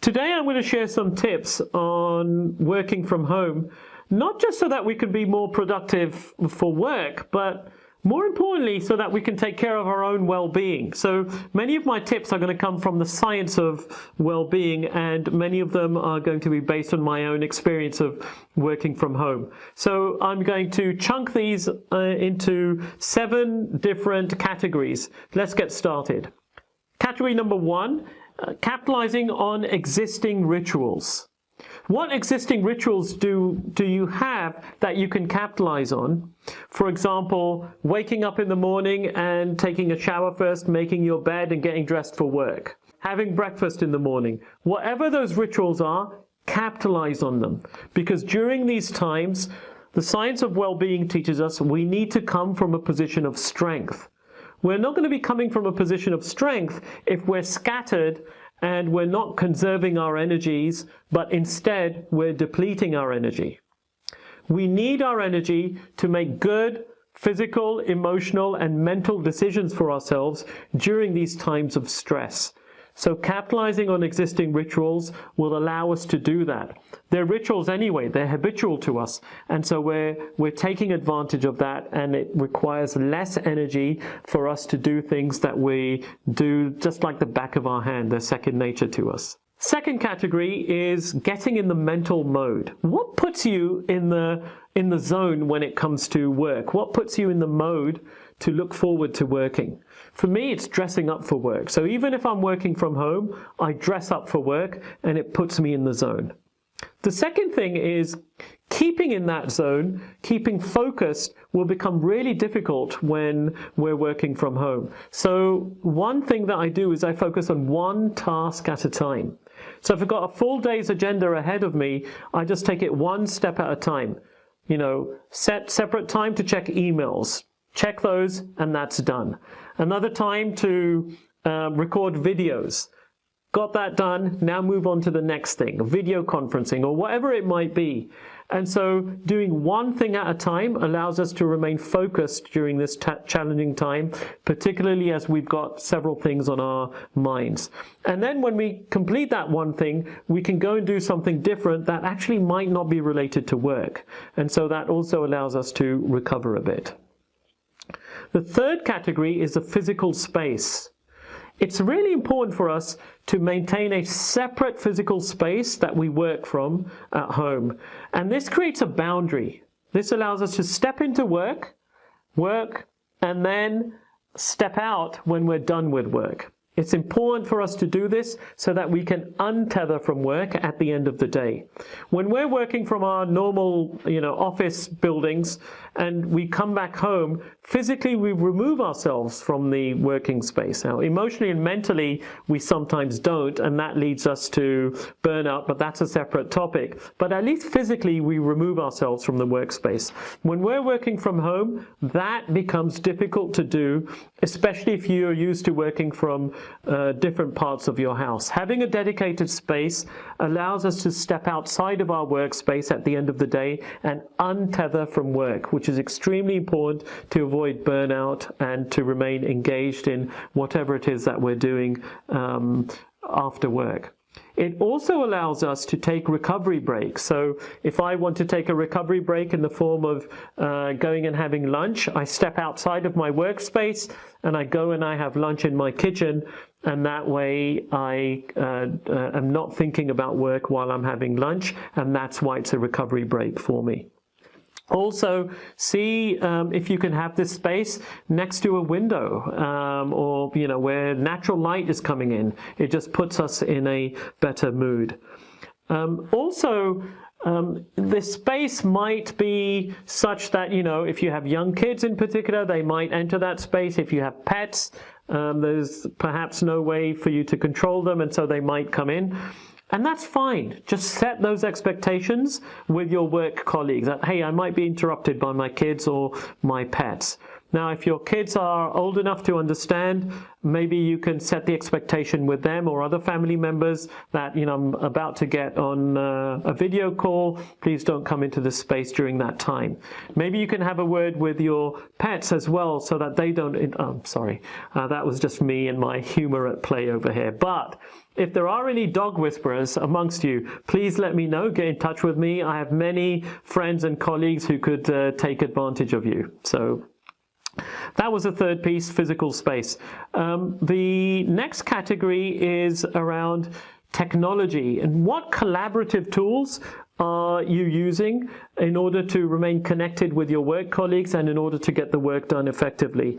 Today I'm going to share some tips on working from home, not just so that we can be more productive for work, but more importantly, so that we can take care of our own well-being. So many of my tips are going to come from the science of well-being, and many of them are going to be based on my own experience of working from home. So I'm going to chunk these into 7 different categories. Let's get started. Category number 1, capitalizing on existing rituals. What existing rituals do you have that you can capitalize on? For example, waking up in the morning and taking a shower first, making your bed and getting dressed for work. Having breakfast in the morning. Whatever those rituals are, capitalize on them. Because during these times, the science of well-being teaches us we need to come from a position of strength. We're not going to be coming from a position of strength if we're scattered and we're not conserving our energies, but instead we're depleting our energy. We need our energy to make good physical, emotional, and mental decisions for ourselves during these times of stress. So capitalizing on existing rituals will allow us to do that. They're rituals anyway, they're habitual to us. And so we're taking advantage of that, and it requires less energy for us to do things that we do just like the back of our hand. They're second nature to us. Second category is getting in the mental mode. What puts you in the zone when it comes to work? What puts you in the mode to look forward to working? For me, it's dressing up for work. So even if I'm working from home, I dress up for work and it puts me in the zone. The second thing is keeping in that zone, keeping focused will become really difficult when we're working from home. So one thing that I do is I focus on one task at a time. So if I've got a full day's agenda ahead of me, I just take it one step at a time. You know, set separate time to check emails. Check those and that's done. Another time to record videos. Got that done, now move on to the next thing, video conferencing or whatever it might be. And so doing one thing at a time allows us to remain focused during this challenging time, particularly as we've got several things on our minds. And then when we complete that one thing, we can go and do something different that actually might not be related to work. And so that also allows us to recover a bit. The third category is the physical space. It's really important for us to maintain a separate physical space that we work from at home. And this creates a boundary. This allows us to step into work, and then step out when we're done with work. It's important for us to do this so that we can untether from work at the end of the day. When we're working from our normal, office buildings and we come back home, physically we remove ourselves from the working space. Now, emotionally and mentally, we sometimes don't, and that leads us to burnout, but that's a separate topic. But at least physically, we remove ourselves from the workspace. When we're working from home, that becomes difficult to do, especially if you're used to working from different parts of your house. Having a dedicated space allows us to step outside of our workspace at the end of the day and untether from work, which is extremely important to avoid burnout and to remain engaged in whatever it is that we're doing after work. It also allows us to take recovery breaks. So if I want to take a recovery break in the form of going and having lunch, I step outside of my workspace and I go and I have lunch in my kitchen, and that way I am not thinking about work while I'm having lunch, and that's why it's a recovery break for me. Also, see if you can have this space next to a window or where natural light is coming in. It just puts us in a better mood. This space might be such that, if you have young kids in particular, they might enter that space. If you have pets, there's perhaps no way for you to control them, and so they might come in. And that's fine. Just set those expectations with your work colleagues that, hey, I might be interrupted by my kids or my pets. Now, if your kids are old enough to understand, maybe you can set the expectation with them or other family members that, I'm about to get on a video call. Please don't come into this space during that time. Maybe you can have a word with your pets as well so that they don't, sorry, that was just me and my humor at play over here. But if there are any dog whisperers amongst you, please let me know. Get in touch with me. I have many friends and colleagues who could take advantage of you. So that was the third piece, physical space. The next category is around technology and what collaborative tools are you using in order to remain connected with your work colleagues and in order to get the work done effectively.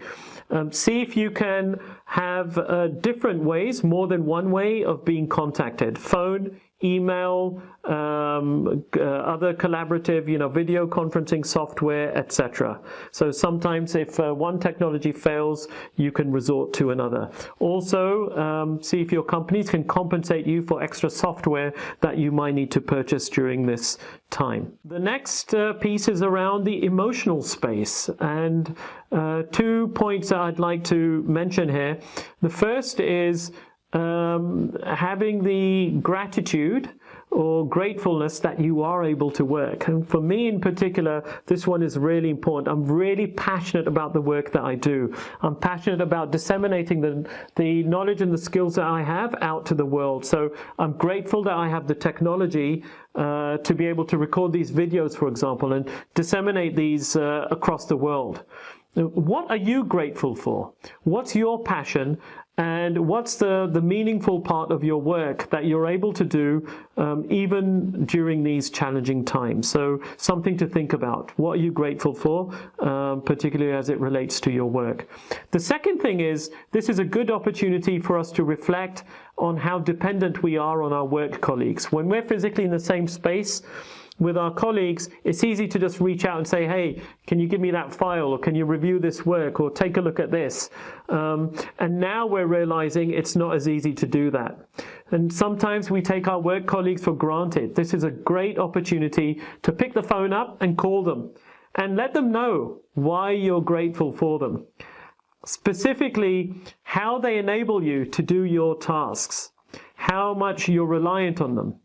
See if you can have different ways, more than one way of being contacted. Phone, email, other collaborative, video conferencing software, etc. So sometimes if one technology fails, you can resort to another. Also, see if your companies can compensate you for extra software that you might need to purchase during this time. The next piece is around the emotional space, and 2 points that I'd like to mention here. The first is having the gratitude or gratefulness that you are able to work. And for me in particular, this one is really important. I'm really passionate about the work that I do. I'm passionate about disseminating the knowledge and the skills that I have out to the world. So I'm grateful that I have the technology to be able to record these videos, for example, and disseminate these across the world. What are you grateful for? What's your passion? And what's the meaningful part of your work that you're able to do even during these challenging times? So something to think about. What are you grateful for, particularly as it relates to your work? The second thing is, this is a good opportunity for us to reflect on how dependent we are on our work colleagues. When we're physically in the same space with our colleagues, it's easy to just reach out and say, hey, can you give me that file, or can you review this work, or take a look at this? And now we're realizing it's not as easy to do that. And sometimes we take our work colleagues for granted. This is a great opportunity to pick the phone up and call them and let them know why you're grateful for them. Specifically, how they enable you to do your tasks, how much you're reliant on them.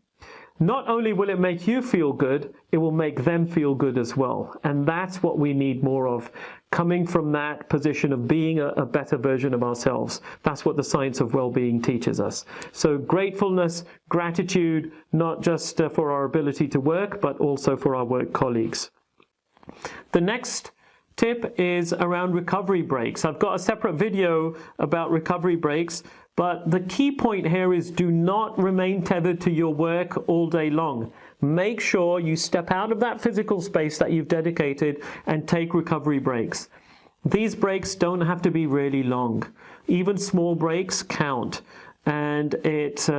Not only will it make you feel good, it will make them feel good as well. And that's what we need more of, coming from that position of being a better version of ourselves. That's what the science of well-being teaches us. So gratefulness, gratitude, not just for our ability to work, but also for our work colleagues. The next tip is around recovery breaks. I've got a separate video about recovery breaks. But the key point here is, do not remain tethered to your work all day long. Make sure you step out of that physical space that you've dedicated and take recovery breaks. These breaks don't have to be really long. Even small breaks count, and it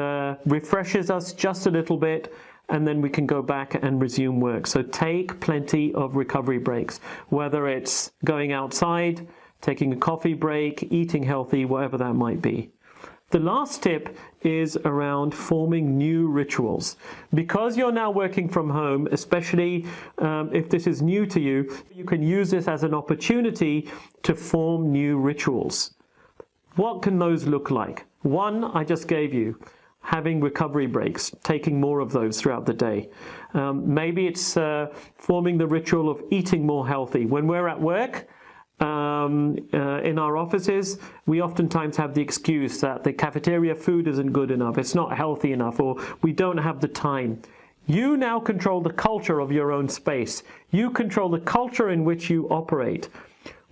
refreshes us just a little bit, and then we can go back and resume work. So take plenty of recovery breaks, whether it's going outside, taking a coffee break, eating healthy, whatever that might be. The last tip is around forming new rituals. Because you're now working from home, especially if this is new to you, you can use this as an opportunity to form new rituals. What can those look like? One, I just gave you, having recovery breaks, taking more of those throughout the day. Maybe it's forming the ritual of eating more healthy. When we're at work, in our offices, we oftentimes have the excuse that the cafeteria food isn't good enough, it's not healthy enough, or we don't have the time. You now control the culture of your own space. You control the culture in which you operate.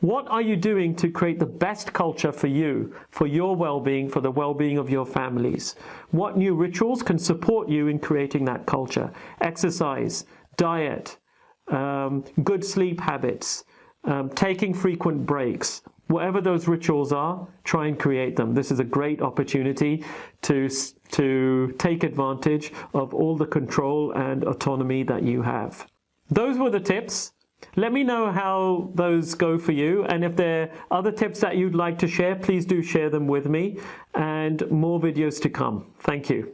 What are you doing to create the best culture for you, for your well-being, for the well-being of your families? What new rituals can support you in creating that culture? Exercise, diet, good sleep habits, taking frequent breaks. Whatever those rituals are, try and create them. This is a great opportunity to take advantage of all the control and autonomy that you have. Those were the tips. Let me know how those go for you, and if there are other tips that you'd like to share, please do share them with me, and more videos to come. Thank you.